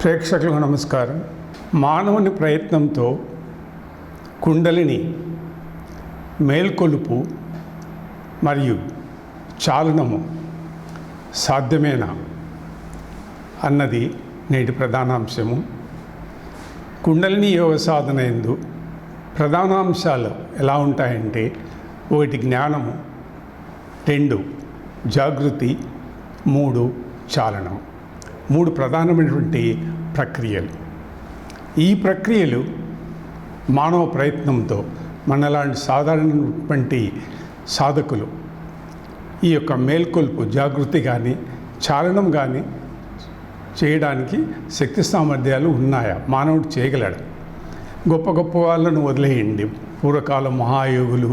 ప్రేక్షకులకు నమస్కారం. మానవుని ప్రయత్నంతో కుండలిని మేల్కొలుపు మరియు చాలనము సాధ్యమేనా అన్నది నేటి ప్రధానాంశము. కుండలిని యోగ సాధన యందు ప్రధానాంశాలు ఎలా ఉంటాయంటే, 1 జ్ఞానము, 2 జాగృతి, 3 చాలనం. 3 ప్రధానమైనటువంటి ప్రక్రియలు. ఈ ప్రక్రియలు మానవ ప్రయత్నంతో మనలాంటి సాధారణమైనటువంటి సాధకులు ఈ యొక్క మేల్కొల్పు జాగృతి కానీ చాలనం కానీ చేయడానికి శక్తి సామర్థ్యాలు ఉన్నాయా? మానవుడు చేయగలడు. గొప్ప గొప్ప వాళ్ళను వదిలేయండి. పూర్వకాల మహాయోగులు,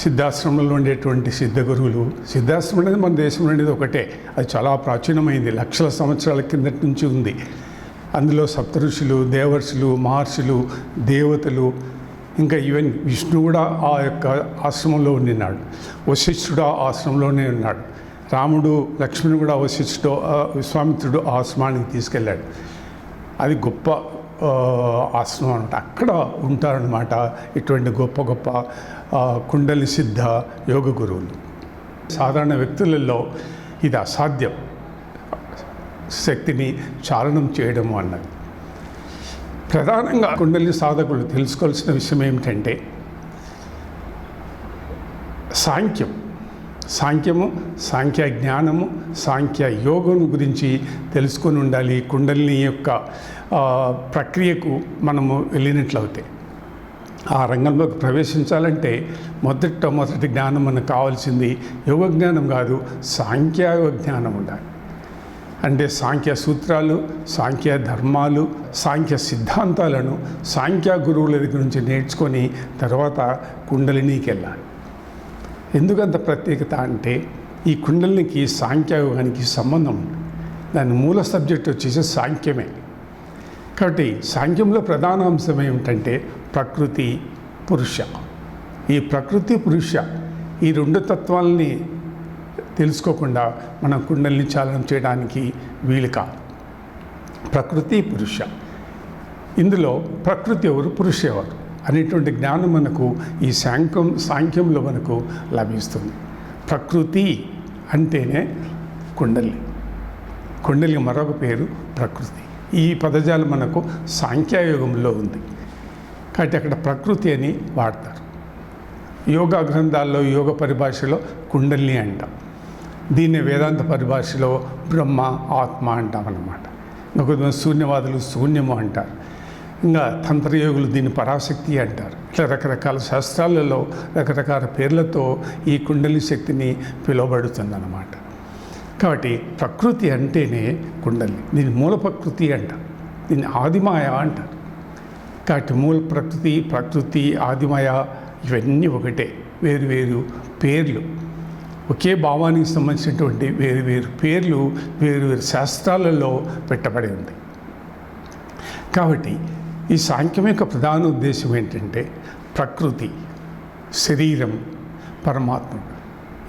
సిద్ధాశ్రమంలో ఉండేటువంటి సిద్ధగురువులు. సిద్ధాశ్రమం అనేది మన దేశంలో ఉండేది ఒకటే. అది చాలా ప్రాచీనమైంది, లక్షల సంవత్సరాల కిందటి నుంచి ఉంది. అందులో సప్తఋషులు, దేవర్షులు, మహర్షులు, దేవతలు, ఇంకా ఈవెన్ విష్ణు కూడా ఆ యొక్క ఆశ్రమంలో ఉండినాడు. వశిష్ఠుడు ఆ ఆశ్రమంలోనే ఉన్నాడు. రాముడు, లక్ష్మణుడు కూడా వశిష్ఠుడు, విశ్వామిత్రుడు ఆశ్రమానికి తీసుకెళ్ళాడు. అది గొప్ప ఆశ్రమం అనమాట. అక్కడ ఉంటారనమాట ఇటువంటి గొప్ప గొప్ప కుండలి సిద్ధ యోగ గురువులు. సాధారణ వ్యక్తులలో ఇది అసాధ్యం, శక్తిని చాలనం చేయడము అన్నది. ప్రధానంగా కుండలి సాధకులు తెలుసుకోవాల్సిన విషయం ఏమిటంటే, సాంఖ్యము, సాంఖ్య జ్ఞానము, సాంఖ్య యోగం గురించి తెలుసుకొని ఉండాలి. కుండలిని యొక్క ప్రక్రియకు మనము వెళ్ళినట్లయితే, ఆ రంగంలోకి ప్రవేశించాలంటే మొదటి జ్ఞానం మనకు కావాల్సింది యోగ జ్ఞానం కాదు, సాంఖ్యయోగ జ్ఞానం ఉండాలి. అంటే సాంఖ్య సూత్రాలు, సాంఖ్య ధర్మాలు, సాంఖ్య సిద్ధాంతాలను సాంఖ్య గురువుల దగ్గర నుంచి నేర్చుకొని తర్వాత కుండలినికి వెళ్ళాలి. ఎందుకంత ప్రత్యేకత అంటే, ఈ కుండలినికి సాంఖ్యయోగానికి సంబంధం ఉంది. దాని మూల సబ్జెక్ట్ వచ్చేసి సాంఖ్యమే. కాబట్టి సాంఖ్యంలో ప్రధాన అంశం ఏమిటంటే ప్రకృతి, పురుష. ఈ ప్రకృతి, పురుష ఈ 2 తత్వాలని తెలుసుకోకుండా మనం కుండలిని చాలనం చేయడానికి వీలు కాదు. ప్రకృతి, పురుష. ఇందులో ప్రకృతి ఎవరు, పురుష ఎవరు అనేటువంటి జ్ఞానం మనకు ఈ సాంఖ్యంలో మనకు లభిస్తుంది. ప్రకృతి అంటేనే కుండలి మరొక పేరు ప్రకృతి. ఈ పదజాలం మనకు సాంఖ్యయోగంలో ఉంది కాబట్టి అక్కడ ప్రకృతి అని వాడతారు. యోగా గ్రంథాల్లో యోగ పరిభాషలో కుండలిని అంటాం. దీన్ని వేదాంత పరిభాషలో బ్రహ్మ, ఆత్మ అంటాం అన్నమాట. ఇంకొక శూన్యవాదులు శూన్యము అంటారు. ఇంకా తంత్రయోగులు దీన్ని పరాశక్తి అంటారు. ఇట్లా రకరకాల శాస్త్రాలలో రకరకాల పేర్లతో ఈ కుండలి శక్తిని పిలువబడుతుందన్నమాట. కాబట్టి ప్రకృతి అంటేనే కుండలి. దీని మూల ప్రకృతి అంటారు, దీన్ని ఆదిమాయ అంటారు. కాబట్టి మూల ప్రకృతి, ఆదిమాయ ఇవన్నీ ఒకటే. వేరు పేర్లు, ఒకే భావానికి సంబంధించినటువంటి వేరు పేర్లు వేరు శాస్త్రాలలో పెట్టబడి ఉంది. కాబట్టి ఈ సాంఖ్యం యొక్క ప్రధాన ఉద్దేశం ఏంటంటే, ప్రకృతి, శరీరం, పరమాత్ముడు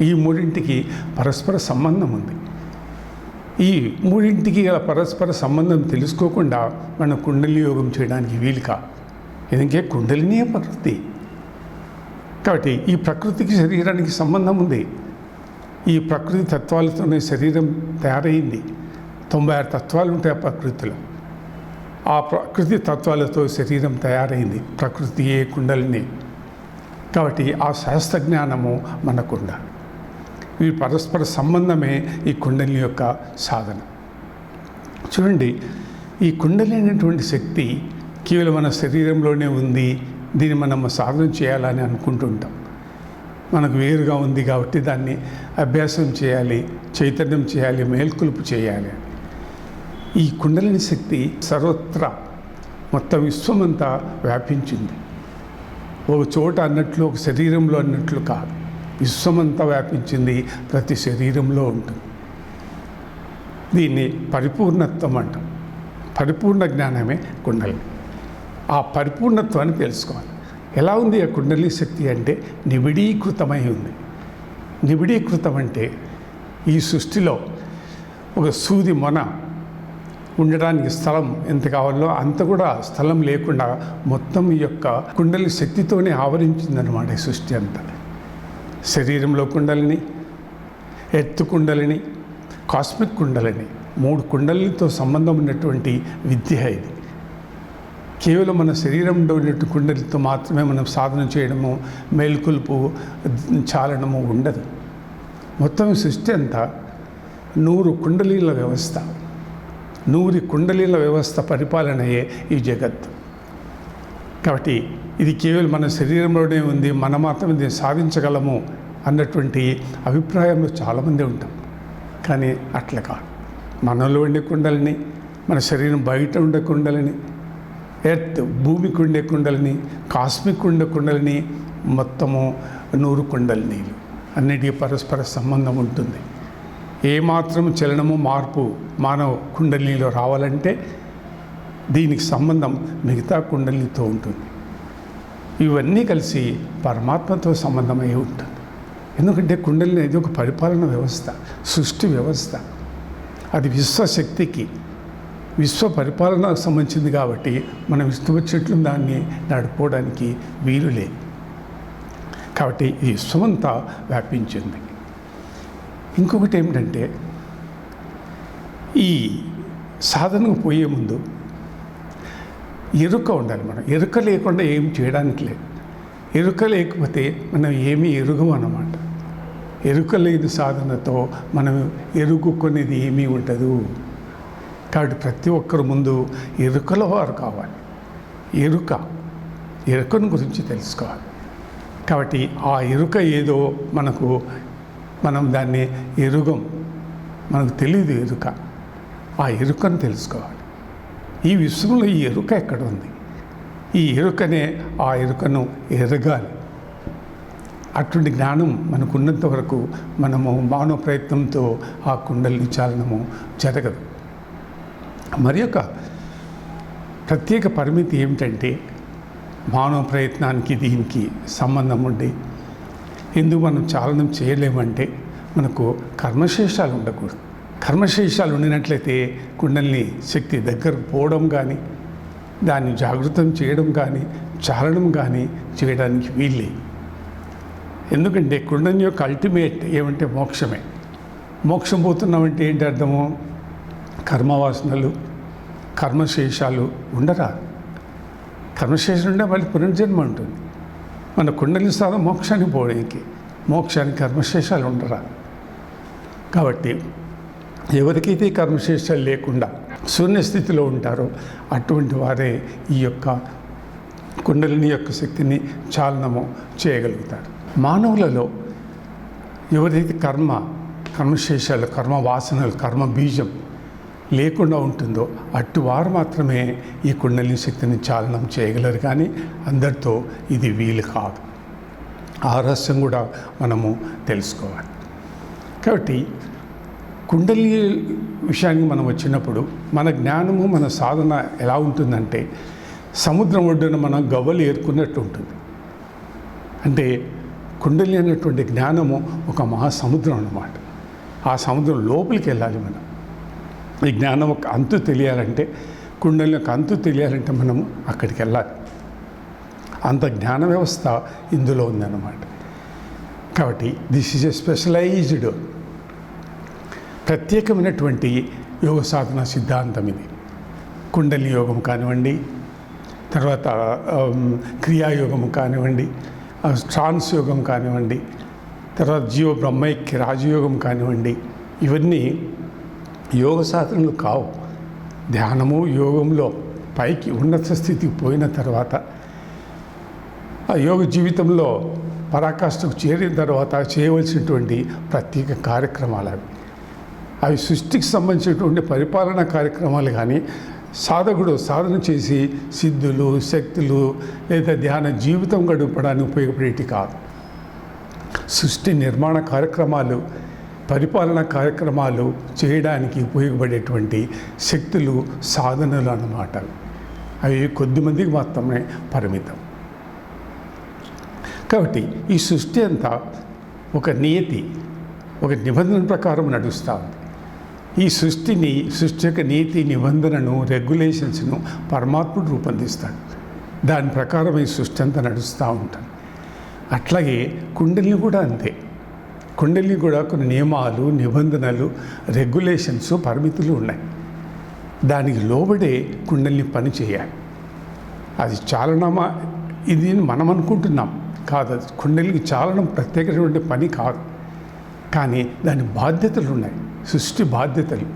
ఈ 3ంటికి పరస్పర సంబంధం ఉంది. ఈ 3ంటికి గల పరస్పర సంబంధం తెలుసుకోకుండా మనం కుండలి యోగం చేయడానికి వీలు కాదు. ఎందుకంటే కుండలిని ప్రకృతి. కాబట్టి ఈ ప్రకృతికి శరీరానికి సంబంధం ఉంది. ఈ ప్రకృతి తత్వాలతోనే శరీరం తయారైంది. 96 తత్వాలు ఉంటాయి ఆ ప్రకృతిలో. ఆ ప్రకృతి తత్వాలతో శరీరం తయారైంది. ప్రకృతియే కుండలిని. కాబట్టి ఆ శాస్త్ర జ్ఞానము మనకు ఉండాలి. ఈ పరస్పర సంబంధమే ఈ కుండలిని యొక్క సాధన. చూడండి, ఈ కుండలి అనేటువంటి శక్తి కేవలం మన శరీరంలోనే ఉంది, దీన్ని మనం సాధన చేయాలని అనుకుంటుంటాం. మనకు వేరుగా ఉంది కాబట్టి దాన్ని అభ్యాసం చేయాలి, చైతన్యం చేయాలి, మేల్కొలుపు చేయాలి. ఈ కుండలిని శక్తి సర్వత్రా మొత్తం విశ్వమంతా వ్యాపించింది. ఒక చోట అన్నట్లు, ఒక శరీరంలో అన్నట్లు కాదు, విశ్వమంతా వ్యాపించింది, ప్రతి శరీరంలో ఉంటుంది. దీన్ని పరిపూర్ణత్వం అంటాం. పరిపూర్ణ జ్ఞానమే కుండలి. ఆ పరిపూర్ణత్వాన్ని తెలుసుకోవాలి. ఎలా ఉంది ఆ కుండలి శక్తి అంటే, నిబిడీకృతమై ఉంది. నిబిడీకృతం అంటే ఈ సృష్టిలో ఒక సూది మొన ఉండడానికి స్థలం ఎంత కావాలో అంత కూడా స్థలం లేకుండా మొత్తం ఈ యొక్క కుండలి శక్తితోనే ఆవరించిందనమాట ఈ సృష్టి అంతా. శరీరంలో కుండలిని, ఎర్త్ కుండలిని, కాస్మిక్ కుండలిని, 3 కుండలితో సంబంధం ఉన్నటువంటి విద్య ఇది. కేవలం మన శరీరంలో ఉన్నటువంటి కుండలితో మాత్రమే మనం సాధన చేయడము, మేల్కొల్పు, చాలనము ఉండదు. మొత్తం సృష్టి అంతా 100 కుండలీల వ్యవస్థ, 100 కుండలీల వ్యవస్థ పరిపాలనయే ఈ జగత్తు. కాబట్టి ఇది కేవలం మన శరీరంలోనే ఉంది, మనం మాత్రమే దీన్ని సాధించగలము అన్నటువంటి అభిప్రాయంలో చాలామంది ఉంటాం. కానీ అట్లా కాదు. మనలో ఉండే కుండలిని, మన శరీరం బయట ఉండే కుండలిని, ఎర్త్ భూమికి ఉండే కుండలిని, కాస్మిక్ ఉండే కుండలిని, మొత్తము 100 కుండలినీలు అన్నిటికీ పరస్పర సంబంధం ఉంటుంది. ఏమాత్రం చలనము మార్పు మానవ కుండలిలో రావాలంటే దీనికి సంబంధం మిగతా కుండలితో ఉంటుంది. ఇవన్నీ కలిసి పరమాత్మతో సంబంధమై ఉంటుంది. ఎందుకంటే కుండలిని అనేది ఒక పరిపాలన వ్యవస్థ, సృష్టి వ్యవస్థ. అది విశ్వశక్తికి, విశ్వ పరిపాలనకు సంబంధించింది కాబట్టి మనం ఇష్టం వచ్చినట్లు దాన్ని నడుపుకోవడానికి వీలు లేదు. కాబట్టి ఈ విశ్వమంతా వ్యాపించింది. ఇంకొకటి ఏమిటంటే, ఈ సాధనకు పోయే ముందు ఎరుక ఉండాలి. మనం ఎరుక లేకుండా ఏం చేయడానికి లేదు. ఎరుక లేకపోతే మనం ఏమీ ఎరుగం అన్నమాట. ఎరుక లేని సాధనతో మనం ఎరుగుకునేది ఏమీ ఉండదు. కాబట్టి ప్రతి ఒక్కరు ముందు ఎరుకలో వారు కావాలి. ఎరుకను గురించి తెలుసుకోవాలి. కాబట్టి ఆ ఎరుక ఏదో మనం దాన్ని ఎరుగం, మనకు తెలియదు ఎరుక. ఆ ఎరుకను తెలుసుకోవాలి. ఈ విశ్వంలో ఈ ఎరుక ఎక్కడ ఉంది? ఈ ఎరుకనే, ఆ ఎరుకను ఎరగాలి. అటువంటి జ్ఞానం మనకు ఉన్నంత వరకు మనము మానవ ప్రయత్నంతో ఆ కుండలిని చాలనము జరగదు. మరి యొక్క ప్రత్యేక పరిమితి ఏమిటంటే, మానవ ప్రయత్నానికి దీనికి సంబంధం ఉండి ఎందుకు మనం చాలనం చేయలేమంటే, మనకు కర్మశేషాలు ఉండకూడదు. కర్మశేషాలు ఉండినట్లయితే కుండలిని శక్తి దగ్గరకు పోవడం కానీ, దాన్ని జాగృతం చేయడం కానీ, చాలనం కానీ చేయడానికి వీళ్ళే. ఎందుకంటే కుండలిని యొక్క అల్టిమేట్ ఏమంటే మోక్షమే. మోక్షం పోతున్నామంటే ఏంటి అర్థము? కర్మవాసనలు, కర్మశేషాలు ఉండరా? కర్మశేషం ఉంటే మళ్ళీ పునర్జన్మ ఉంటుంది. మన కుండలిని సాధన మోక్షానికి పోవడానికి, మోక్షానికి కర్మశేషాలు ఉండరా? కాబట్టి ఎవరికైతే కర్మశేషాలు లేకుండా శూన్యస్థితిలో ఉంటారో అటువంటి వారే ఈ యొక్క కుండలిని యొక్క శక్తిని చాలనము చేయగలుగుతారు. మానవులలో ఎవరైతే కర్మశేషాలు, కర్మ వాసనలు, కర్మ బీజం లేకుండా ఉంటుందో అట్టువారు మాత్రమే ఈ కుండలిని శక్తిని చాలనం చేయగలరు. కానీ అందరితో ఇది వీలు కాదు. ఆ రహస్యం కూడా మనము తెలుసుకోవాలి. కాబట్టి కుండలిని విషయానికి మనం వచ్చినప్పుడు మన జ్ఞానము, మన సాధన ఎలా ఉంటుందంటే, సముద్రం ఒడ్డున మనం గవ్వలు ఏరుకున్నట్టు ఉంటుంది. అంటే కుండలిని అనేటువంటి జ్ఞానము ఒక మహాసముద్రం అన్నమాట. ఆ సముద్రం లోపలికి వెళ్ళాలి మనం. ఈ జ్ఞానం ఒక అంతు తెలియాలంటే, కుండలిని యొక్క అంతు తెలియాలంటే మనము అక్కడికి వెళ్ళాలి. అంత జ్ఞాన వ్యవస్థ ఇందులో ఉందన్నమాట. కాబట్టి దిస్ ఈజ్ ఎ స్పెషలైజ్డ్, ప్రత్యేకమైనటువంటి యోగ సాధన సిద్ధాంతం ఇది. కుండలిని యోగం కానివ్వండి, తర్వాత క్రియాయోగం కానివ్వండి, ట్రాన్స్ యోగం కానివ్వండి, తర్వాత జీవ బ్రహ్మైక్య రాజయోగం కానివ్వండి, ఇవన్నీ యోగ సాధనలు కావు. ధ్యానము, యోగంలో పైకి ఉన్నత స్థితికి పోయిన తర్వాత ఆ యోగ జీవితంలో పరాకాష్ఠకు చేరిన తర్వాత చేయవలసినటువంటి ప్రత్యేక కార్యక్రమాలు అవి సృష్టికి సంబంధించినటువంటి పరిపాలన కార్యక్రమాలు. కానీ సాధకుడు సాధన చేసి సిద్ధులు, శక్తులు లేదా ధ్యాన జీవితం గడపడానికి ఉపయోగపడేటి కాదు. సృష్టి నిర్మాణ కార్యక్రమాలు, పరిపాలన కార్యక్రమాలు చేయడానికి ఉపయోగపడేటువంటి శక్తులు, సాధనలు అన్నమాట. అవి కొద్దిమందికి మాత్రమే పరిమితం. కాబట్టి ఈ సృష్టి అంతా ఒక నియతి, ఒక నిబంధన ప్రకారం నడుస్తూ ఉంది. ఈ సృష్టి యొక్క నీతి నిబంధనను రెగ్యులేషన్స్ను పరమాత్ముడు రూపొందిస్తాడు. దాని ప్రకారం ఈ సృష్టి అంతా నడుస్తూ ఉంటాడు. అట్లాగే కుండలిని కూడా అంతే. కుండలిని కూడా కొన్ని నియమాలు, నిబంధనలు, రెగ్యులేషన్స్, పరిమితులు ఉన్నాయి. దానికి లోబడే కుండలిని పని చేయాలి. అది చాలనమా ఇది మనం అనుకుంటున్నాం, కాదు. అది కుండలికి చాలనం ప్రత్యేకమైనటువంటి పని కాదు. కానీ దాని బాధ్యతలు ఉన్నాయి. సృష్టి బాధ్యతలు,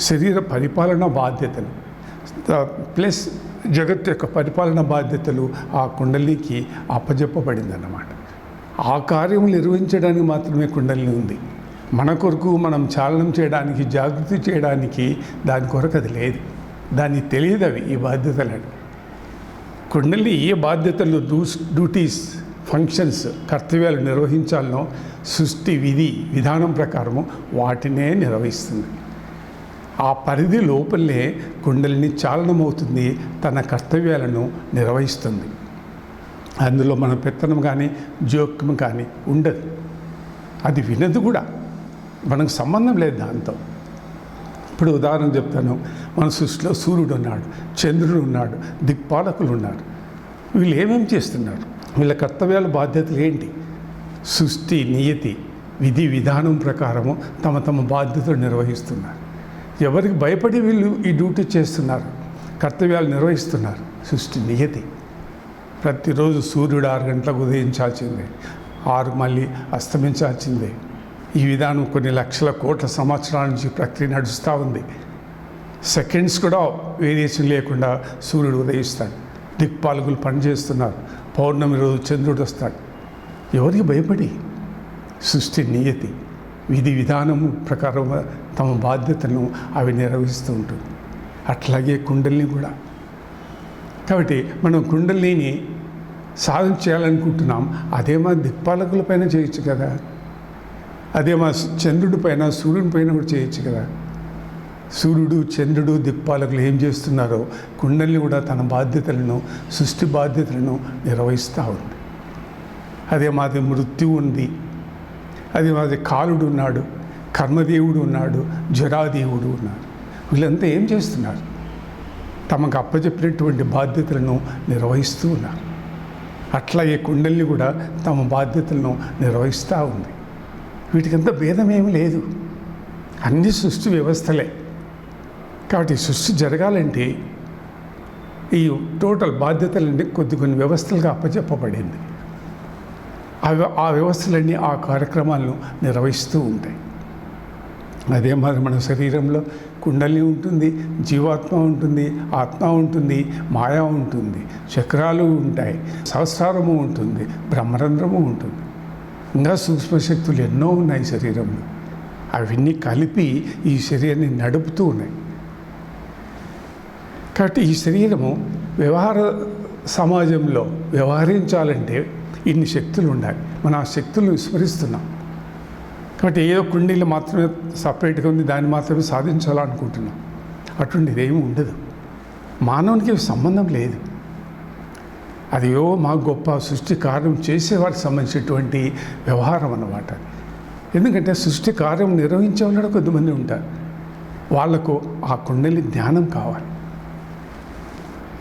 శరీర పరిపాలన బాధ్యతలు, ప్లస్ జగత్తు యొక్క పరిపాలన బాధ్యతలు ఆ కుండలికి అప్పజెప్పబడిందన్నమాట. ఆ కార్యం నిర్వహించడానికి మాత్రమే కుండలిని ఉంది. మన కొరకు మనం చాలనం చేయడానికి, జాగృతి చేయడానికి దాని కొరకు అది లేదు. దానికి తెలియదు అవి ఈ బాధ్యతలని. కుండలిని ఏ బాధ్యతలు, డ్యూటీస్, ఫంక్షన్స్, కర్తవ్యాలు నిర్వహించాలనో సృష్టి విధానం ప్రకారము వాటినే నిర్వహిస్తుంది. ఆ పరిధి లోపలే కుండలిని చాలనమవుతుంది, తన కర్తవ్యాలను నిర్వహిస్తుంది. అందులో మన పెత్తనం కానీ జోక్యం కానీ ఉండదు. అది వినదు కూడా, మనకు సంబంధం లేదు దాంతో. ఇప్పుడు ఉదాహరణ చెప్తాను. మన సృష్టిలో సూర్యుడు ఉన్నాడు, చంద్రుడు ఉన్నాడు, దిక్పాలకులు ఉన్నారు. వీళ్ళు ఏమేమి చేస్తున్నారు? వీళ్ళ కర్తవ్యాల బాధ్యతలు ఏంటి? సృష్టి నియతి, విధానం ప్రకారము తమ బాధ్యతలు నిర్వహిస్తున్నారు. ఎవరికి భయపడి వీళ్ళు ఈ డ్యూటీ చేస్తున్నారు, కర్తవ్యాలు నిర్వహిస్తున్నారు? సృష్టి నియతి. ప్రతిరోజు సూర్యుడు 6 గంటలకు ఉదయించాల్సిందే, 6 మళ్ళీ అస్తమించాల్సిందే. ఈ విధానం కొన్ని లక్షల కోట్ల సంవత్సరాల నుంచి ప్రక్రియ నడుస్తూ ఉంది. సెకండ్స్ కూడా వేరియేషన్ లేకుండా సూర్యుడు ఉదయిస్తాడు. దిక్పాలకులు పనిచేస్తున్నారు. పౌర్ణమి రోజు చంద్రుడు వస్తాడు. ఎవరికి భయపడి? సృష్టి నియతి, విధానము ప్రకారం తమ బాధ్యతలను అవి నిర్వహిస్తూ ఉంటుంది. అట్లాగే కుండలిని కూడా. కాబట్టి మనం కుండలిని సాధన చేయాలనుకుంటున్నాం. అదే మా దిక్పాలకుల పైన చేయొచ్చు కదా, అదే మా చంద్రుడి పైన, సూర్యుని పైన కూడా చేయొచ్చు కదా. సూర్యుడు, చంద్రుడు, దిక్పాలకులు ఏం చేస్తున్నారో కుండలిని కూడా తన బాధ్యతలను, సృష్టి బాధ్యతలను నిర్వహిస్తూ ఉంది. అదే మాది మృత్యువు ఉంది, అది మాది కాలుడు ఉన్నాడు, కర్మదేవుడు ఉన్నాడు, జరాదేవుడు ఉన్నాడు. వీళ్ళంతా ఏం చేస్తున్నారు? తమకు అప్పచెప్పినటువంటి బాధ్యతలను నిర్వహిస్తూ ఉన్నారు. అట్లాగే కుండలిని కూడా తమ బాధ్యతలను నిర్వహిస్తూ ఉంది. వీటికంతా భేదం ఏమీ లేదు. అన్ని సృష్టి వ్యవస్థలే. కాబట్టి సృష్టి జరగాలంటే ఈ టోటల్ బాధ్యతలన్నీ కొన్ని వ్యవస్థలుగా అప్పచెప్పబడింది. ఆ వ్యవస్థలన్నీ ఆ కార్యక్రమాలను నిర్వహిస్తూ ఉంటాయి. అదే మరి మన శరీరంలో కుండలిని ఉంటుంది, జీవాత్మ ఉంటుంది, ఆత్మ ఉంటుంది, మాయా ఉంటుంది, చక్రాలు ఉంటాయి, సహస్రారము ఉంటుంది, బ్రహ్మరంధ్రము ఉంటుంది. ఇంకా సూక్ష్మశక్తులు ఎన్నో ఉన్నాయి శరీరంలో. అవన్నీ కలిపి ఈ శరీరాన్ని నడుపుతూ ఉన్నాయి. కాబట్టి ఈ శరీరము వ్యవహార సమాజంలో వ్యవహరించాలంటే ఇన్ని శక్తులు ఉండాలి. మనం ఆ శక్తులను విస్మరిస్తున్నాం. కాబట్టి ఏదో కుండీలు మాత్రమే సపరేట్గా ఉంది, దాన్ని మాత్రమే సాధించాలనుకుంటున్నాం. అటువంటిది ఏమీ ఉండదు. మానవునికి సంబంధం లేదు. అది మా గొప్ప సృష్టి కార్యం చేసేవారికి సంబంధించినటువంటి వ్యవహారం అన్నమాట. ఎందుకంటే సృష్టి కార్యం నిర్వహించే వాళ్ళు కొద్దిమంది ఉంటారు. వాళ్లకు ఆ కుండలి జ్ఞానం కావాలి.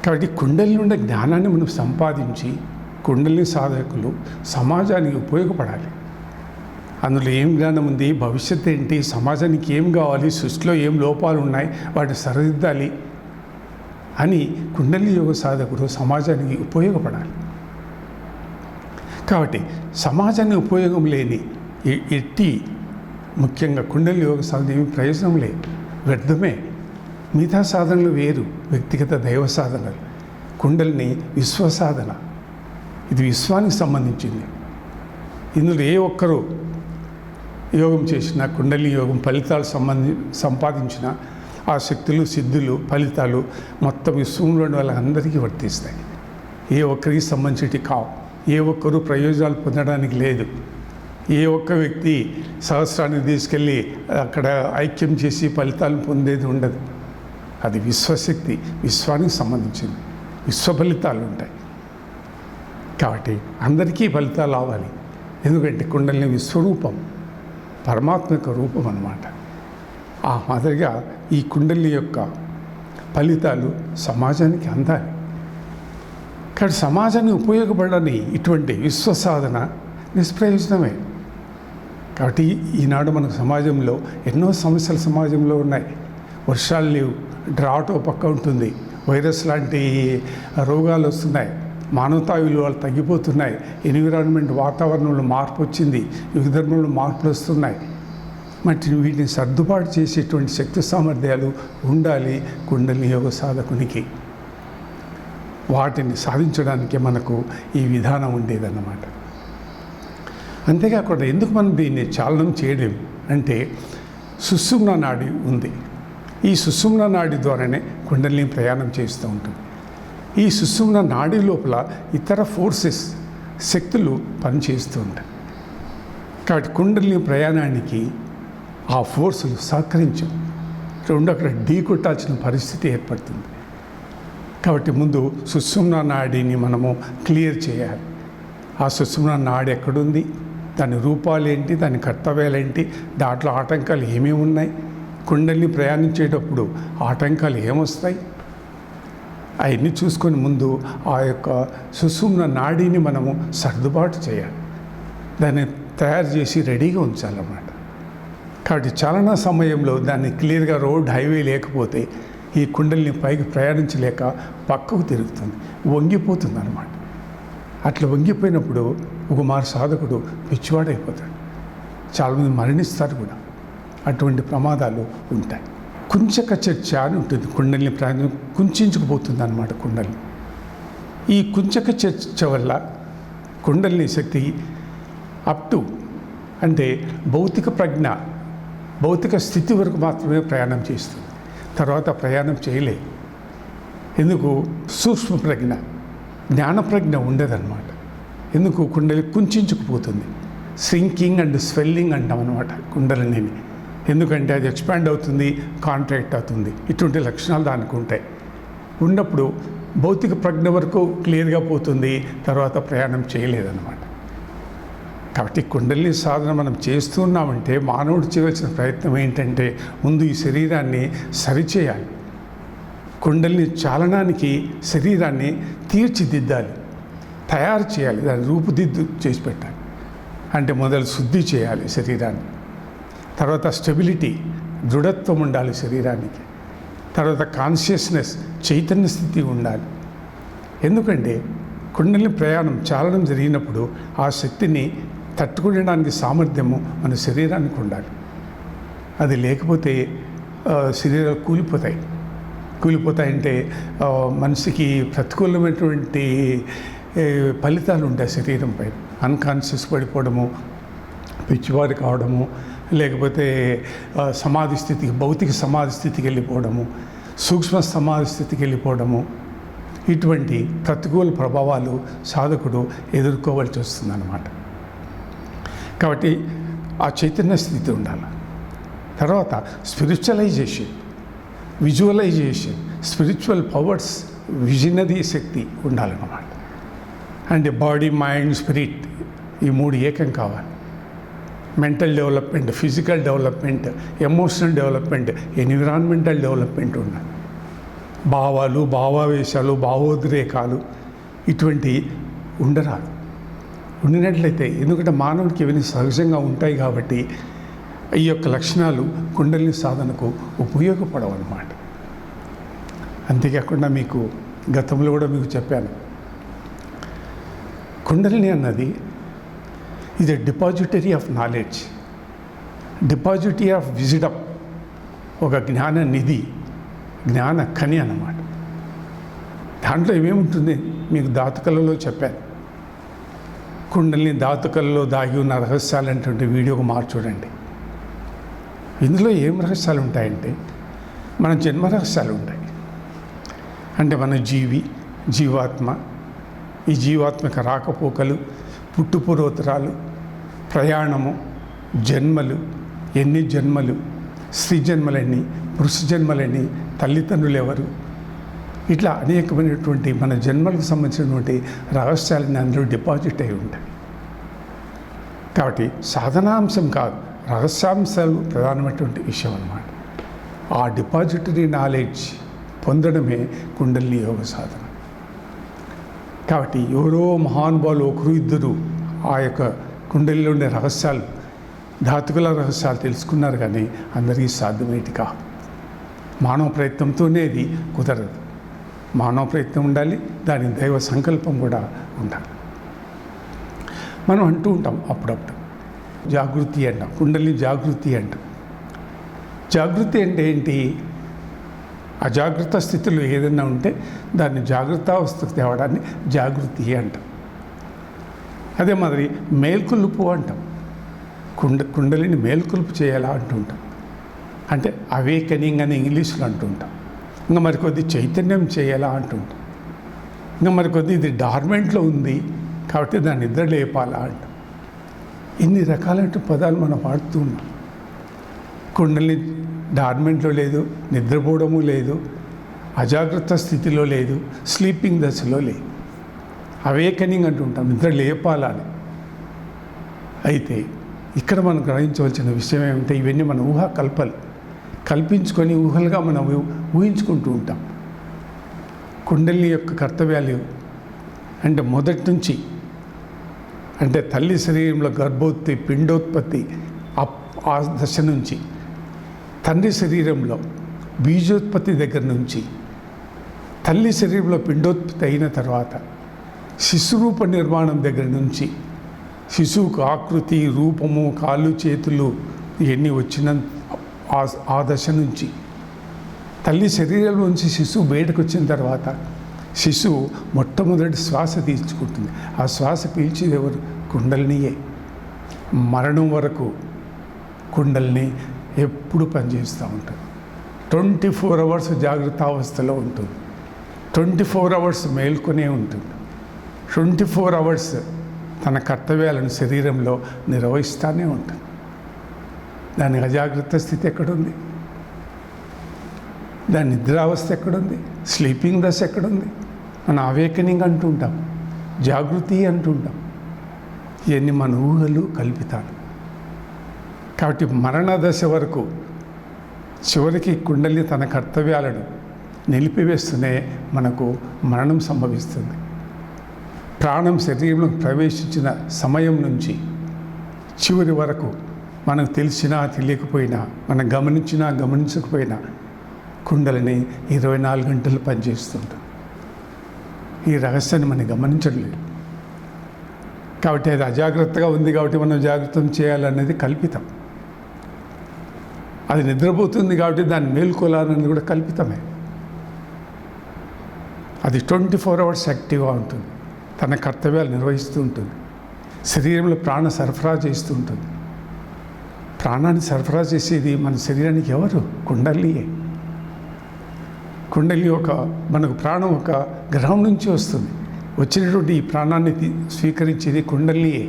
కాబట్టి కుండలి నుండి జ్ఞానాన్ని మనం సంపాదించి కుండలిని సాధకులు సమాజానికి ఉపయోగపడాలి. అందులో ఏం జ్ఞానం ఉంది, భవిష్యత్ ఏంటి, సమాజానికి ఏం కావాలి, సృష్టిలో ఏం లోపాలు ఉన్నాయి, వాటిని సరిదిద్దాలి అని కుండలి యోగ సాధకుడు సమాజానికి ఉపయోగపడాలి. కాబట్టి సమాజానికి ఉపయోగం లేని ఎట్టి ముఖ్యంగా కుండలి యోగ సాధన ఏమి ప్రయోజనం లేదు, వ్యర్థమే. మిగతా సాధనలు వేరు, వ్యక్తిగత దైవ సాధనలు. కుండలిని విశ్వ సాధన, ఇది విశ్వానికి సంబంధించింది. ఇందులో ఏ ఒక్కరూ యోగం చేసిన, కుండలి యోగం ఫలితాలు సంపాదించిన ఆ శక్తులు, సిద్ధులు, ఫలితాలు మొత్తం విశ్వంలోని వాళ్ళందరికీ వర్తిస్తాయి. ఏ ఒక్కరికి సంబంధించి కావు. ఏ ఒక్కరూ ప్రయోజనాలు పొందడానికి లేదు. ఏ ఒక్క వ్యక్తి సహస్రాన్ని తీసుకెళ్ళి అక్కడ ఐక్యం చేసి ఫలితాలు పొందేది ఉండదు. అది విశ్వశక్తి, విశ్వానికి సంబంధించింది. విశ్వ ఫలితాలు ఉంటాయి. కాబట్టి అందరికీ ఫలితాలు రావాలి. ఎందుకంటే కుండలిని విశ్వరూపం, పరమాత్మ యొక్క రూపం అన్నమాట. ఆ మాదిరిగా ఈ కుండలి యొక్క ఫలితాలు సమాజానికి అందాలి. కానీ సమాజానికి ఉపయోగపడని ఇటువంటి విశ్వసాధన నిష్ప్రయోజనమే. కాబట్టి ఈనాడు మన సమాజంలో ఎన్నో సమస్యలు సమాజంలో ఉన్నాయి. వర్షాలు లేవు, డ్రాట్ ఓ పక్క ఉంటుంది, వైరస్ లాంటి రోగాలు వస్తున్నాయి, మానవతా విలువలు తగ్గిపోతున్నాయి, ఎన్విరాన్మెంట్ వాతావరణంలో మార్పు వచ్చింది, యుగ ధర్మంలో మార్పులు వస్తున్నాయి. మరి వీటిని సర్దుబాటు చేసేటువంటి శక్తి సామర్థ్యాలు ఉండాలి కుండలిని యోగ సాధకునికి. వాటిని సాధించడానికి మనకు ఈ విధానం ఉండేదన్నమాట. అంతేకాకుండా ఎందుకు మనం దీన్ని చాలనం చేయడం అంటే సుషుమ్నా నాడి ఉంది. ఈ సుషుమ్నా నాడి ద్వారానే కుండలిని ప్రయాణం చేస్తూ ఉంటుంది. ఈ సుషుమ్నా నాడి లోపల ఇతర ఫోర్సెస్, శక్తులు పనిచేస్తూ ఉంటాయి. కాబట్టి కుండలిని ప్రయాణానికి ఆ ఫోర్సులు సహకరించవు, రెండు అక్కడ ఢీ కొట్టాల్సిన పరిస్థితి ఏర్పడుతుంది. కాబట్టి ముందు సుషుమ్నా నాడిని మనము క్లియర్ చేయాలి. ఆ సుషుమ్నా నాడి ఎక్కడుంది, దాని రూపాలేంటి, దాని కర్తవ్యాలేంటి, దాంట్లో ఆటంకాలు ఏమేమి ఉన్నాయి, కుండలిని ప్రయాణించేటప్పుడు ఆటంకాలు ఏమొస్తాయి, అవన్నీ చూసుకొని ముందు ఆ యొక్క సుషుమ్నా నాడిని మనము సర్దుబాటు చేయాలి, దాన్ని తయారు చేసి రెడీగా ఉంచాలన్నమాట. కాబట్టి చాలనా సమయంలో దాన్ని క్లియర్గా రోడ్, హైవే లేకపోతే ఈ కుండలిని పైకి ప్రయాణించలేక పక్కకు తిరుగుతుంది, వంగిపోతుంది అన్నమాట. అట్లా వంగిపోయినప్పుడు ఒక మారు సాధకుడు పిచ్చివాడైపోతాడు, చాలామంది మరణిస్తారు కూడా. అటువంటి ప్రమాదాలు ఉంటాయి. కుంచక చర్చ అని ఉంటుంది, కుండలిని ప్రయాణం కుంచుకుపోతుంది అన్నమాట కుండలిని. ఈ కుంచక చర్చ వల్ల కుండలిని శక్తి అప్ టు అంటే భౌతిక ప్రజ్ఞ, భౌతిక స్థితి వరకు మాత్రమే ప్రయాణం చేస్తుంది, తర్వాత ప్రయాణం చేయలేదు. ఎందుకు? సూక్ష్మ ప్రజ్ఞ, జ్ఞాన ప్రజ్ఞ ఉండదన్నమాట. ఎందుకు? కుండలి కుంచుకుపోతుంది. సింకింగ్ అండ్ స్వెల్లింగ్ అంటాం అన్నమాట కుండలిని. ఎందుకంటే అది ఎక్స్పాండ్ అవుతుంది, కాంట్రాక్ట్ అవుతుంది, ఇటువంటి లక్షణాలు దానికి ఉంటాయి. ఉన్నప్పుడు భౌతిక ప్రజ్ఞ వరకు క్లియర్గా పోతుంది, తర్వాత ప్రయాణం చేయలేదన్నమాట. కాబట్టి కుండలిని సాధన మనం చేస్తున్నామంటే మానవుడు చేయవలసిన ప్రయత్నం ఏంటంటే ముందు ఈ శరీరాన్ని సరిచేయాలి. కుండలిని చాలనానికి శరీరాన్ని తీర్చిదిద్దాలి, తయారు చేయాలి, దాన్ని రూపుదిద్దు చేసి పెట్టాలి. అంటే మొదలు శుద్ధి చేయాలి శరీరాన్ని, తర్వాత స్టెబిలిటీ, దృఢత్వం ఉండాలి శరీరానికి, తర్వాత కాన్షియస్నెస్, చైతన్య స్థితి ఉండాలి. ఎందుకంటే కుండలిని ప్రయాణం చాలనం జరిగినప్పుడు ఆ శక్తిని తట్టుకునేడానికి సామర్థ్యము మన శరీరానికి ఉండాలి. అది లేకపోతే శరీరాలు కూలిపోతాయంటే మనిషికి ప్రతికూలమైనటువంటి ఫలితాలు ఉంటాయి శరీరంపై. అన్కాన్షియస్ పడిపోవడము, పిచ్చివారి కావడము, లేకపోతే సమాధి స్థితికి, భౌతిక సమాధి స్థితికి వెళ్ళిపోవడము, సూక్ష్మ సమాధి స్థితికి వెళ్ళిపోవడము, ఇటువంటి ప్రతికూల ప్రభావాలు సాధకుడు ఎదుర్కోవాల్సి వస్తుందన్నమాట. కాబట్టి ఆ చైతన్య స్థితి ఉండాలి. తర్వాత spiritualization, visualization, spiritual powers, visionary శక్తి ఉండాలన్నమాట. అంటే బాడీ, మైండ్, స్పిరిట్ ఈ మూడు ఏకం కావాలి. Mental development, physical development, emotional development, environmental development ఉండాలి. భావాలు, భావావేశాలు, భావోద్రేకాలు ఇటువంటి ఉండరాదు. ఉండినట్లయితే, ఎందుకంటే మానవుడికి ఇవన్నీ సహజంగా ఉంటాయి కాబట్టి ఈ యొక్క లక్షణాలు కుండలిని సాధనకు ఉపయోగపడవు అన్నమాట. అంతేకాకుండా మీకు గతంలో కూడా మీకు చెప్పాను, కుండలిని అన్నది ఇది depository of knowledge, depository of విజిడమ్, ఒక జ్ఞాన నిధి, జ్ఞాన ఖని అన్నమాట. దాంట్లో ఏమేముంటుంది మీకు ధాతుకలలో చెప్పాను. కుండలిని ధాతుకల్లో దాగి ఉన్న రహస్యాలు అనేటువంటి వీడియోకు చూడండి. ఇందులో ఏం రహస్యాలు ఉంటాయంటే మన జన్మ రహస్యాలు ఉంటాయి. అంటే మన జీవాత్మ, ఈ జీవాత్మక రాకపోకలు, పుట్టుపూర్వోత్తరాలు, ప్రయాణము, జన్మలు, ఎన్ని జన్మలు, స్త్రీ జన్మలెన్ని, పురుష జన్మలెన్ని, తల్లిదండ్రులు ఎవరు, ఇట్లా అనేకమైనటువంటి మన జన్మలకు సంబంధించినటువంటి రహస్యాలని అందరూ డిపాజిట్ అయి ఉంటాయి. కాబట్టి సాధనాంశం కాదు, రహస్యాంశాలు ప్రధానమైనటువంటి విషయం అన్నమాట. ఆ డిపాజిటరీ నాలెడ్జ్ పొందడమే కుండలిని యోగ సాధన. కాబట్టి ఎవరో మహానుభావులు ఒకరు ఇద్దరు ఆ యొక్క కుండలిలో ఉండే రహస్యాలు, ధాతుకుల రహస్యాలు తెలుసుకున్నారు, కానీ అందరికీ సాధ్యమేటి కాదు. మానవ ప్రయత్నంతోనే ఇది కుదరదు. మానవ ప్రయత్నం ఉండాలి, దాని దైవ సంకల్పం కూడా ఉండాలి. మనం అంటూ ఉంటాం అప్పుడప్పుడు జాగృతి అంటాం, కుండలిని జాగృతి అంటాం. జాగృతి అంటే ఏంటి? అజాగ్రత్త స్థితిలో ఏదైనా ఉంటే దాన్ని జాగ్రత్తావస్థకు తేవడాన్ని జాగృతి అంటాం. అదే మాదిరి మేల్కొలుపు అంటాం. కుండలిని మేల్కొలుపు చేయాలా అంటుంటాం. అంటే అవేకనింగ్ అని ఇంగ్లీష్లో అంటుంటాం. ఇంకా మరికొద్ది చైతన్యం చేయాలా అంటుంటాం. ఇంకా మరికొద్ది ఇది డార్మెంట్లో ఉంది కాబట్టి దాన్ని నిద్ర లేపాలా అంటాం. ఇన్ని రకాలైన పదాలు మనం వాడుతూ ఉన్నాం. కుండలిని డార్మెంట్లో లేదు, నిద్రపోవడము లేదు, అజాగ్రత్త స్థితిలో లేదు, స్లీపింగ్ దశలో లేదు. అవేకనింగ్ అంటుంటాం, నిద్ర లేపాలని. అయితే ఇక్కడ మనం గ్రహించవలసిన విషయం ఏమంటే ఇవన్నీ మన కల్పించుకొని ఊహలుగా మనం ఊహించుకుంటూ ఉంటాం. కుండలిని యొక్క కర్తవ్యాలు అంటే మొదటి నుంచి, అంటే తల్లి శరీరంలో గర్భోత్పత్తి, పిండోత్పత్తి, ఆ దశ నుంచి, తండ్రి శరీరంలో బీజోత్పత్తి దగ్గర నుంచి, తల్లి శరీరంలో పిండోత్పత్తి అయిన తర్వాత శిశురూప నిర్మాణం దగ్గర నుంచి, శిశువుకు ఆకృతి, రూపము, కాళ్ళు, చేతులు ఇవన్నీ వచ్చిన ఆ దశ నుంచి, తల్లి శరీరం నుంచి శిశువు బయటకు వచ్చిన తర్వాత శిశువు మొట్టమొదటి శ్వాస తీసుకుంటుంది. ఆ శ్వాస పీల్చేది ఎవరు? కుండలినియే. మరణం వరకు కుండలిని ఎప్పుడు పనిచేస్తూ ఉంటుంది. 24 అవర్స్ జాగ్రత్త అవస్థలో ఉంటుంది, 24 అవర్స్ మేల్కొనే ఉంటుంది, 24 అవర్స్ తన కర్తవ్యాలను శరీరంలో నిర్వహిస్తూనే ఉంటుంది. దాని అజాగ్రత్త స్థితి ఎక్కడుంది? దాని నిద్రావస్థ ఎక్కడుంది? స్లీపింగ్ దశ ఎక్కడుంది? మన అవేకనింగ్ అంటుంటాం, జాగృతి అంటుంటాం. ఇవన్నీ మన ఊహలు, కల్పితాలు. కాబట్టి మరణ దశ వరకు చివరికి కుండలిని తన కర్తవ్యాలను నిలిపివేస్తూనే మనకు మరణం సంభవిస్తుంది. ప్రాణం శరీరంలో ప్రవేశించిన సమయం నుంచి చివరి వరకు మనకు తెలిసినా తెలియకపోయినా, మనం గమనించినా గమనించకపోయినా కుండలిని 24 గంటలు పనిచేస్తుంటుంది. ఈ రహస్యాన్ని మనం గమనించడం లేదు. కాబట్టి అది అజాగ్రత్తగా ఉంది కాబట్టి మనం జాగ్రత్త చేయాలనేది కల్పితం. అది నిద్రపోతుంది కాబట్టి దాన్ని మేల్కొలాలనేది కూడా కల్పితమే. అది 24 అవర్స్ యాక్టివ్గా ఉంటుంది, తన కర్తవ్యాలు నిర్వహిస్తూ ఉంటుంది, శరీరంలో ప్రాణ సరఫరా చేస్తూ ఉంటుంది. ప్రాణాన్ని సరఫరా చేసేది మన శరీరానికి ఎవరు? కుండలియే. కుండలి మనకు ప్రాణం ఒక గ్రహం నుంచి వస్తుంది. వచ్చినటువంటి ఈ ప్రాణాన్ని స్వీకరించేది కుండలియే.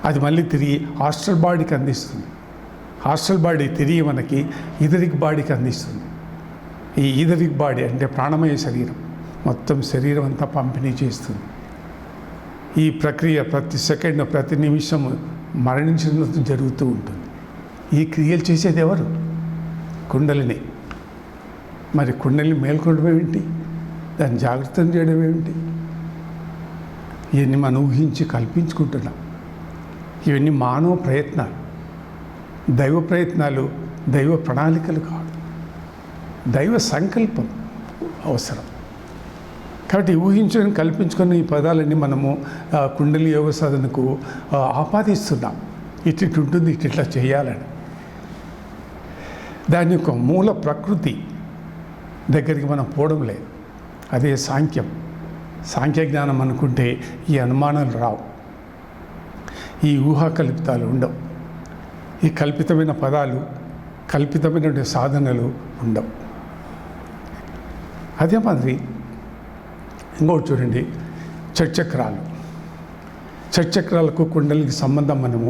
అది మళ్ళీ తిరిగి హాస్టల్ బాడీకి అందిస్తుంది. హాస్టల్ బాడీ తిరిగి మనకి ఈథరిక్ బాడీకి అందిస్తుంది. ఈ ఈథరిక్ బాడీ అంటే ప్రాణమయ శరీరం మొత్తం శరీరం అంతా పంపిణీ చేస్తుంది. ఈ ప్రక్రియ ప్రతి సెకండ్, ప్రతి నిమిషము మరణించినంత జరుగుతూ ఉంటుంది. ఈ క్రియలు చేసేది ఎవరు? కుండలిని. మరి కుండలిని మేల్కొనడం ఏమిటి? దాన్ని జాగ్రత్త చేయడం ఏమిటి? ఇవన్నీ మనం ఊహించి కల్పించుకుంటున్నాం. ఇవన్నీ మానవ ప్రయత్నాలు, దైవ ప్రయత్నాలు, దైవ ప్రణాళికలు కాదు. దైవ సంకల్పం అవసరం. కాబట్టి ఊహించుకొని కల్పించుకొని ఈ పదాలన్నీ మనము కుండలి యోగ సాధనకు ఆపాదిస్తున్నాం. ఇటు ఉంటుంది, ఇట్లా చేయాలని. దాని యొక్క మూల ప్రకృతి దగ్గరికి మనం పోవడం లేదు. అదే సాంఖ్యం. సాంఖ్య జ్ఞానం అనుకుంటే ఈ అనుమానాలు రావు, ఈ ఊహా కల్పితాలు ఉండవు, ఈ కల్పితమైన పదాలు, కల్పితమైన సాధనలు ఉండవు. అదే మాదిరి ఇంకోటి చూడండి, షట్చక్రాలు. షట్చక్రాలకు కుండలికి సంబంధం మనము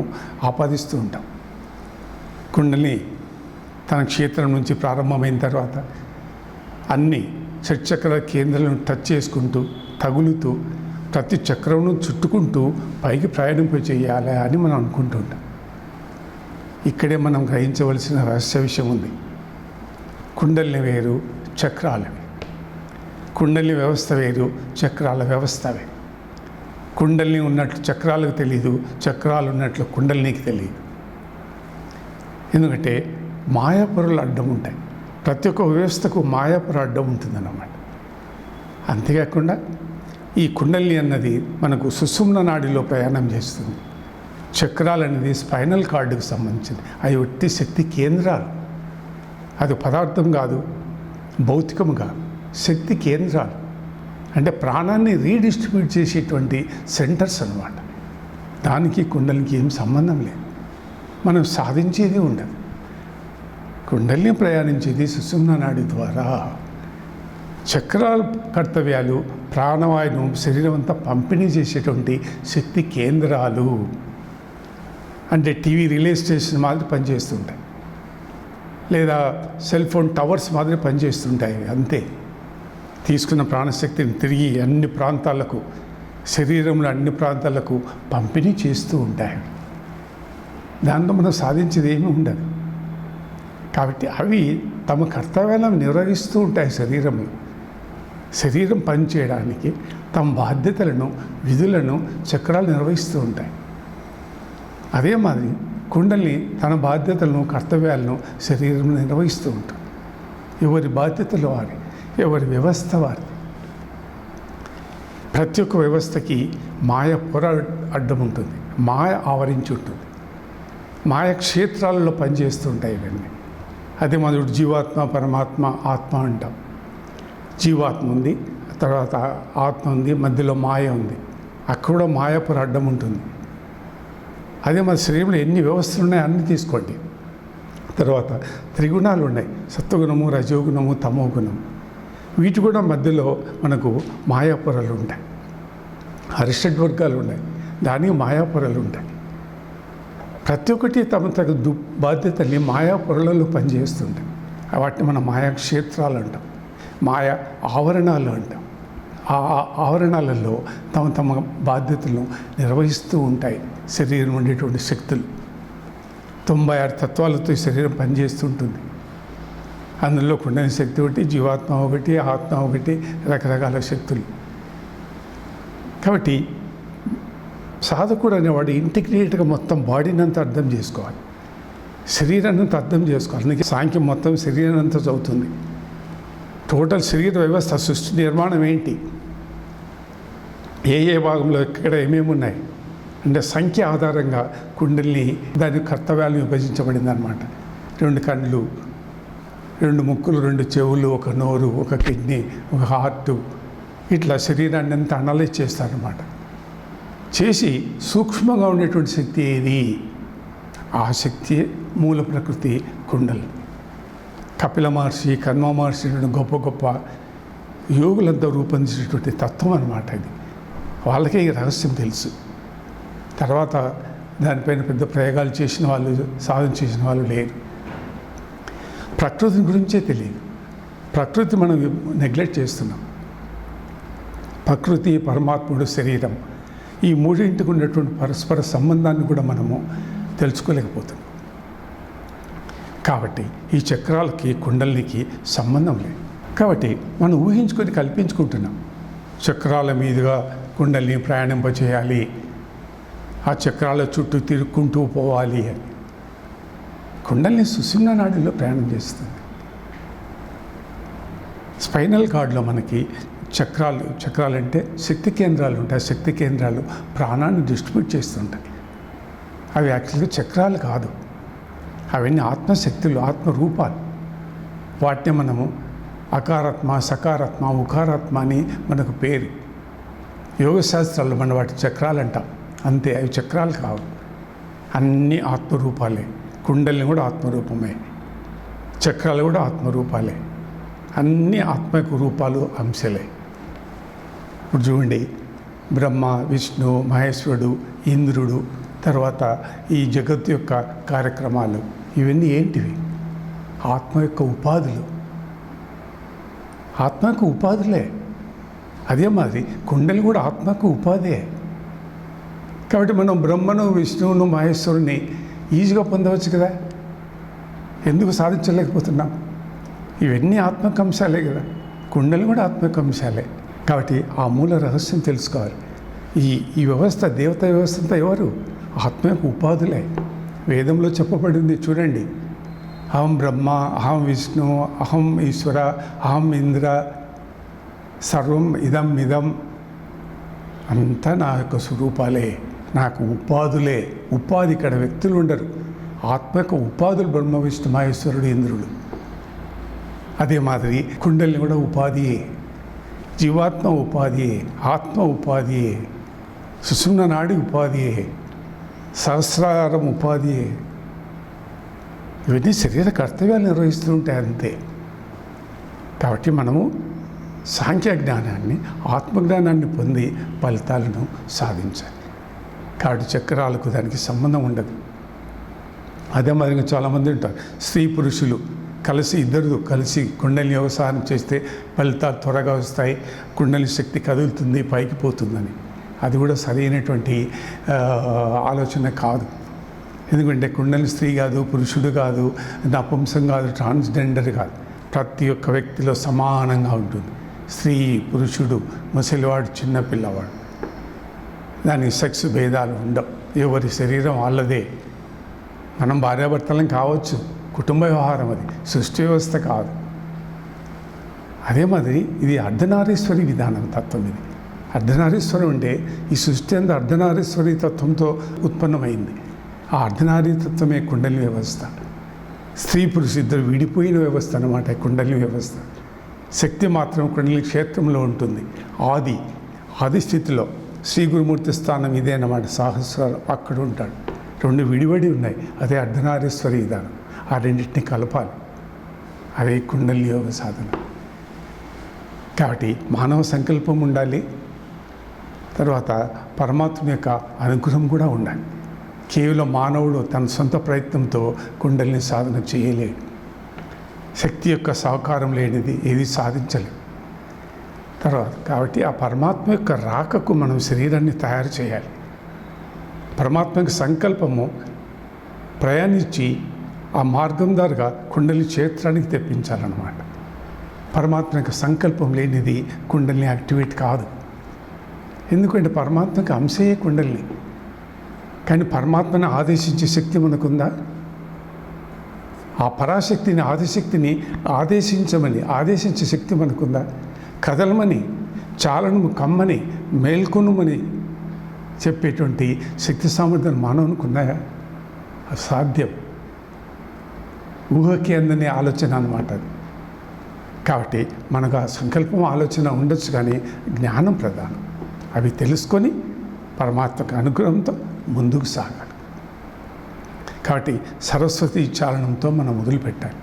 ఆపాదిస్తూ ఉంటాం. కుండలిని తన క్షేత్రం నుంచి ప్రారంభమైన తర్వాత అన్ని షట్చక్ర కేంద్రాలను టచ్ చేసుకుంటూ, తగులుతూ, ప్రతి చక్రంను చుట్టుకుంటూ పైకి ప్రయాణింప చేయాలి అని మనం అనుకుంటూ ఉంటాం. ఇక్కడే మనం గ్రహించవలసిన రహస్య విషయం ఉంది. కుండలిని వేరు, చక్రాలు వేరు. కుండలిని వ్యవస్థ వేరు, చక్రాల వ్యవస్థ వేరు. కుండలిని ఉన్నట్లు చక్రాలకు తెలియదు, చక్రాలు ఉన్నట్లు కుండలినికి తెలియదు. ఎందుకంటే మాయాపొరలు అడ్డం ఉంటాయి. ప్రతి ఒక్క వ్యవస్థకు మాయాపొర అడ్డం ఉంటుందన్నమాట. అంతేకాకుండా ఈ కుండలిని అన్నది మనకు సుషుమ్న నాడిలో ప్రయాణం చేస్తుంది. చక్రాలు అనేది స్పైనల్ కార్డుకు సంబంధించింది. అవి ఒట్టి శక్తి కేంద్రాలు. అది పదార్థం కాదు, భౌతికం కాదు, శక్తి కేంద్రాలు. అంటే ప్రాణాన్ని రీడిస్ట్రిబ్యూట్ చేసేటువంటి సెంటర్స్ అన్నమాట. దానికి కుండలికి ఏం సంబంధం లేదు. మనం సాధించేది ఉండదు. కుండలిని ప్రయాణించేది సుషుమ్న నాడి ద్వారా. చక్రాల కర్తవ్యాలు ప్రాణవాయువు శరీరం అంతా పంపిణీ చేసేటువంటి శక్తి కేంద్రాలు. అంటే టీవీ రిలే స్టేషన్ మాదిరి పనిచేస్తుంటాయి, లేదా సెల్ ఫోన్ టవర్స్ మాదిరి పనిచేస్తుంటాయి. అంతే. తీసుకున్న ప్రాణశక్తిని తిరిగి అన్ని ప్రాంతాలకు, శరీరంలో అన్ని ప్రాంతాలకు పంపిణీ చేస్తూ ఉంటాయి. దాంట్లో మనం సాధించేది ఏమీ ఉండదు. కాబట్టి అవి తమ కర్తవ్యాలను నిర్వహిస్తూ ఉంటాయి. శరీరం పనిచేయడానికి తమ బాధ్యతలను, విధులను చక్రాలు నిర్వహిస్తూ ఉంటాయి. అదే మాదిరి కుండలిని తన బాధ్యతలను, కర్తవ్యాలను శరీరం నిర్వహిస్తూ ఉంటుంది. ఎవరి బాధ్యతలు వారి, ఎవరి వ్యవస్థ వారి. ప్రతి ఒక్క వ్యవస్థకి మాయ పొర అడ్డం ఉంటుంది, మాయ ఆవరించి ఉంటుంది. మాయ క్షేత్రాలలో పనిచేస్తుంటాయి ఇవన్నీ. అదే మొదటి జీవాత్మ, పరమాత్మ, ఆత్మ అంటాం. జీవాత్మ ఉంది, తర్వాత ఆత్మ ఉంది, మధ్యలో మాయ ఉంది. అక్కడ కూడా మాయాపుర అడ్డం ఉంటుంది. అదే మన శరీరంలో ఎన్ని వ్యవస్థలు ఉన్నాయో అన్నీ తీసుకోండి. తర్వాత త్రిగుణాలు ఉన్నాయి, సత్వగుణము, రజోగుణము, తమోగుణము. వీటి కూడా మధ్యలో మనకు మాయాపురలు ఉంటాయి. అరిషడ్వర్గాలు ఉన్నాయి, దానికి మాయాపురలు ఉంటాయి. ప్రతి ఒక్కటి తమ బాధ్యతల్ని మాయాపురలలో పనిచేస్తుంటాయి. వాటిని మనం మాయా క్షేత్రాలు అంటాం, మాయా ఆవరణాలు అంటాం. ఆ ఆవరణాలలో తమ బాధ్యతలను నిర్వహిస్తూ ఉంటాయి శరీరం ఉండేటువంటి శక్తులు. 96 తత్వాలతో ఈ శరీరం పనిచేస్తుంటుంది. అందులో కుండలిని శక్తి ఒకటి, జీవాత్మ ఒకటి, ఆత్మ ఒకటి, రకరకాల శక్తులు. కాబట్టి సాధకుడు అనేవాడు ఇంటిగ్రేట్గా మొత్తం బాడీని అంతా అర్థం చేసుకోవాలి, శరీరాన్ని అంతా అర్థం చేసుకోవాలి. అందుకే సాంఖ్యం మొత్తం శరీరాన్ని అంతా చదువుతుంది. టోటల్ శరీర వ్యవస్థ, సృష్టి నిర్మాణం ఏంటి, ఏ భాగంలో ఎక్కడ ఏమేమి ఉన్నాయి అంటే సంఖ్య ఆధారంగా కుండలిని దాని కర్తవ్యాలను విభజించబడింది అన్నమాట. 2 కళ్ళు, 2 ముక్కులు, 2 చెవులు, 1 నోరు, 1 కిడ్నీ, 1 హార్టు, ఇట్లా శరీరాన్ని అంతా అనలైజ్ చేస్తారన్నమాట. చేసి సూక్ష్మంగా ఉండేటువంటి శక్తి ఏది, ఆ శక్తి మూల ప్రకృతి కుండలి. కపిల మహర్షి, కన్వ మహర్షి గొప్ప గొప్ప యోగులంతా రూపొందించినటువంటి తత్వం అన్నమాట ఇది. వాళ్ళకే ఈ రహస్యం తెలుసు. తర్వాత దానిపైన పెద్ద ప్రయోగాలు చేసిన వాళ్ళు, సాధన చేసిన వాళ్ళు లేరు. ప్రకృతి గురించే తెలియదు. ప్రకృతి మనం నెగ్లెక్ట్ చేస్తున్నాం. ప్రకృతి, పరమాత్ముడు, శరీరం, ఈ మూడింటికి ఉన్నటువంటి పరస్పర సంబంధాన్ని కూడా మనము తెలుసుకోలేకపోతున్నాం. కాబట్టి ఈ చక్రాలకి, కుండలినికి సంబంధం లేదు. కాబట్టి మనం ఊహించుకొని కల్పించుకుంటున్నాం, చక్రాల మీదుగా కుండలిని ప్రయాణింపచేయాలి, ఆ చక్రాల చుట్టూ తిరుక్కుంటూ పోవాలి అని. కుండలిని సుషుమ్న నాడిలో ప్రయాణం చేస్తుంది. స్పైనల్ కార్డులో మనకి చక్రాలు అంటే శక్తి కేంద్రాలు ఉంటాయి. శక్తి కేంద్రాలు ప్రాణాన్ని డిస్ట్రిబ్యూట్ చేస్తుంటాయి. అవి యాక్చువల్గా చక్రాలు కాదు, అవన్నీ ఆత్మశక్తులు, ఆత్మరూపాలు. వాటిని మనము అకారాత్మ, సకారాత్మ, ఉకారాత్మ అని మనకు పేరు. యోగశాస్త్రాల్లో మనం వాటి చక్రాలు అంటాం. అంతే, అవి చక్రాలు కావు, అన్నీ ఆత్మరూపాలే. కుండలిని కూడా ఆత్మరూపమే, చక్రాలు కూడా ఆత్మరూపాలే. అన్ని ఆత్మకు రూపాలు, అంశలే. ఇప్పుడు చూడండి, బ్రహ్మ, విష్ణు, మహేశ్వరుడు, ఇంద్రుడు, తర్వాత ఈ జగత్తు యొక్క కార్యక్రమాలు, ఇవన్నీ ఏంటివి? ఆత్మ యొక్క ఉపాధులు, ఆత్మకు ఉపాధులే. అదే మాదిరి కుండలి కూడా ఆత్మకు ఉపాధే. కాబట్టి మనం బ్రహ్మను, విష్ణువును, మహేశ్వరుని ఈజీగా పొందవచ్చు కదా. ఎందుకు సాధించలేకపోతున్నాం? ఇవన్నీ ఆత్మకంశాలే కదా, కుండలు కూడా ఆత్మకంశాలే. కాబట్టి ఆ మూల రహస్యం తెలుసుకోవాలి. ఈ వ్యవస్థ, దేవతా వ్యవస్థ అంతా ఎవరు? ఆత్మ యొక్క ఉపాధులే. వేదంలో చెప్పబడింది చూడండి, అహం బ్రహ్మ, అహం విష్ణు, అహం ఈశ్వర, అహం ఇంద్ర, సర్వం ఇదం ఇదం, అంతా నా యొక్క స్వరూపాలే, నాకు ఉపాధులే. ఉపాధి, ఇక్కడ వ్యక్తులు ఉండరు. ఆత్మ యొక్క ఉపాధులు బ్రహ్మ విష్ణు మహేశ్వరుడు ఇంద్రుడు. అదే మాదిరి కుండలిని కూడా ఉపాధియే, జీవాత్మ ఉపాధియే, ఆత్మ ఉపాధియే, సుషుమ్న నాడి ఉపాధియే, సహస్రారం ఉపాధియే. ఇవన్నీ శరీర కర్తవ్యాలు నిర్వహిస్తూ ఉంటాయి అంతే. కాబట్టి మనము సాంఖ్య జ్ఞానాన్ని, ఆత్మజ్ఞానాన్ని పొంది ఫలితాలను సాధించాలి. కాబట్టి చక్రాలకు దానికి సంబంధం ఉండదు. అదే మాదిరిగా చాలామంది ఉంటారు, స్త్రీ పురుషులు కలిసి, ఇద్దరు కలిసి కుండలిని యోగసాధన చేస్తే ఫలితాలు త్వరగా వస్తాయి, కుండలి శక్తి కదులుతుంది, పైకి పోతుందని. అది కూడా సరైనటువంటి ఆలోచన కాదు. ఎందుకంటే కుండలి స్త్రీ కాదు, పురుషుడు కాదు, నపుంసం కాదు, ట్రాన్స్జెండర్ కాదు. ప్రతి ఒక్క వ్యక్తిలో సమానంగా ఉంటుంది. స్త్రీ, పురుషుడు, ముసలివాడు, చిన్నపిల్లవాడు, దానికి సెక్స్ భేదాలు ఉండవు. ఎవరి శరీరం వాళ్ళదే. మనం భార్యాభర్తలం కావచ్చు, కుటుంబ వ్యవహారం, అది సృష్టి వ్యవస్థ కాదు. అదే మాదిరి ఇది అర్ధనారీశ్వరి విధానం, తత్వం. ఇది అర్ధనారీశ్వరం అంటే ఈ సృష్టి అంతా అర్ధనారీశ్వరి తత్వంతో ఉత్పన్నమైంది. ఆ అర్ధనారీ తత్వమే కుండలి వ్యవస్థ. స్త్రీ పురుషు ఇద్దరు విడిపోయిన వ్యవస్థ అన్నమాట కుండలి వ్యవస్థ. శక్తి మాత్రం కుండలి క్షేత్రంలో ఉంటుంది. ఆది స్థితిలో శ్రీ గురుమూర్తి స్థానం ఇదే అన్నమాట. సహస్రాలు అక్కడ ఉంటాడు. రెండు విడివడి ఉన్నాయి. అదే అర్ధనారీశ్వరి విధానం. ఆ రెండింటిని కలపాలి. అదే కుండలి యోగ సాధన. కాబట్టి మానవ సంకల్పం ఉండాలి, తర్వాత పరమాత్మ యొక్క అనుగ్రహం కూడా ఉండాలి. కేవలం మానవుడు తన సొంత ప్రయత్నంతో కుండలిని సాధన చేయలేడు. శక్తి యొక్క సహకారం లేనిది ఏది సాధించలేదు. తర్వాత కాబట్టి ఆ పరమాత్మ యొక్క రాకకు మనం శరీరాన్ని తయారు చేయాలి. పరమాత్మ యొక్క సంకల్పము ప్రయాణించి ఆ మార్గం ద్వారాగా కుండలి క్షేత్రానికి తెప్పించాలన్నమాట. పరమాత్మ యొక్క సంకల్పం లేనిది కుండలిని యాక్టివేట్ కాదు. ఎందుకంటే పరమాత్మకి అంశయే కుండలిని. కానీ పరమాత్మని ఆదేశించే శక్తి మనకుందా? ఆ పరాశక్తిని, ఆదిశక్తిని ఆదేశించే శక్తి మనకుందా? కదలమని, చాలనము, కమ్మని, మేల్కొనుమని చెప్పేటువంటి శక్తి సామర్థ్యం మానవునికి ఉన్నాయా? అసాధ్యం. ఊహకి అందని ఆలోచన అన్నమాట అది. కాబట్టి మనకు ఆ సంకల్పం, ఆలోచన ఉండొచ్చు, కానీ జ్ఞానం ప్రధానం. అవి తెలుసుకొని పరమాత్మక అనుగ్రహంతో ముందుకు సాగాలి. కాబట్టి సరస్వతి చాలనంతో మనం మొదలుపెట్టాలి.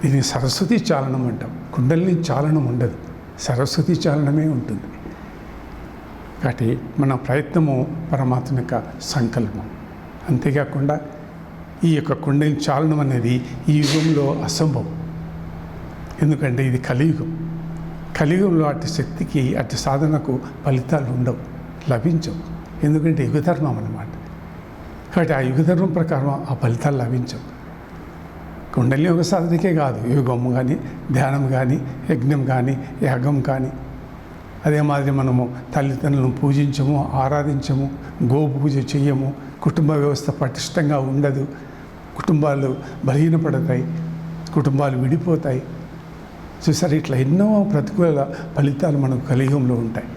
దీన్ని సరస్వతి చాలనం అంటాం. కుండలిని చాలనం ఉండదు, సరస్వతి చాలనమే ఉంటుంది. కాబట్టి మన ప్రయత్నము పరమాత్మ యొక్క సంకల్పం. అంతేకాకుండా ఈ యొక్క కుండలిని చాలనం అనేది ఈ యుగంలో అసంభవం. ఎందుకంటే ఇది కలియుగం. కలియుగంలో అటు శక్తికి, అటు సాధనకు ఫలితాలు ఉండవు, లభించవు. ఎందుకంటే యుగధర్మం అన్నమాట. కాబట్టి ఆ యుగధర్మం ప్రకారం ఆ ఫలితాలు లభించవు. కుండలి యోగ సాధనకే కాదు, యోగము కానీ, ధ్యానం కానీ, యజ్ఞం కానీ, యాగం కానీ. అదే మాదిరి మనము తల్లిదండ్రులను పూజించము, ఆరాధించము, గోపూజ చెయ్యము, కుటుంబ వ్యవస్థ పటిష్టంగా ఉండదు, కుటుంబాలు బలహీనపడతాయి, కుటుంబాలు విడిపోతాయి. చూసారు, ఇట్లా ఎన్నో ప్రతికూల ఫలితాలు మనకు కలియుగంలో ఉంటాయి.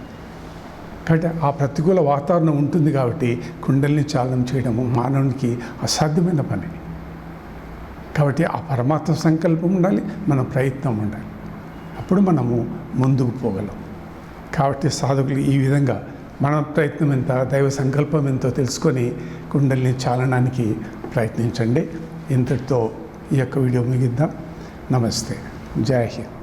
కాబట్టి ఆ ప్రతికూల వాతావరణం ఉంటుంది. కాబట్టి కుండలిని చాలనం చేయడము మానవునికి అసాధ్యమైన పని. కాబట్టి ఆ పరమాత్మ సంకల్పం ఉండాలి, మన ప్రయత్నం ఉండాలి. అప్పుడు మనము ముందుకు పోగలం. కాబట్టి సాధకులు ఈ విధంగా మన ప్రయత్నం ఎంత, దైవ సంకల్పం ఎంతో తెలుసుకొని కుండలిని చాలనానికి ప్రయత్నించండి. ఇంతటితో ఈ యొక్క వీడియో ముగిద్దాం. నమస్తే. జై హింద్.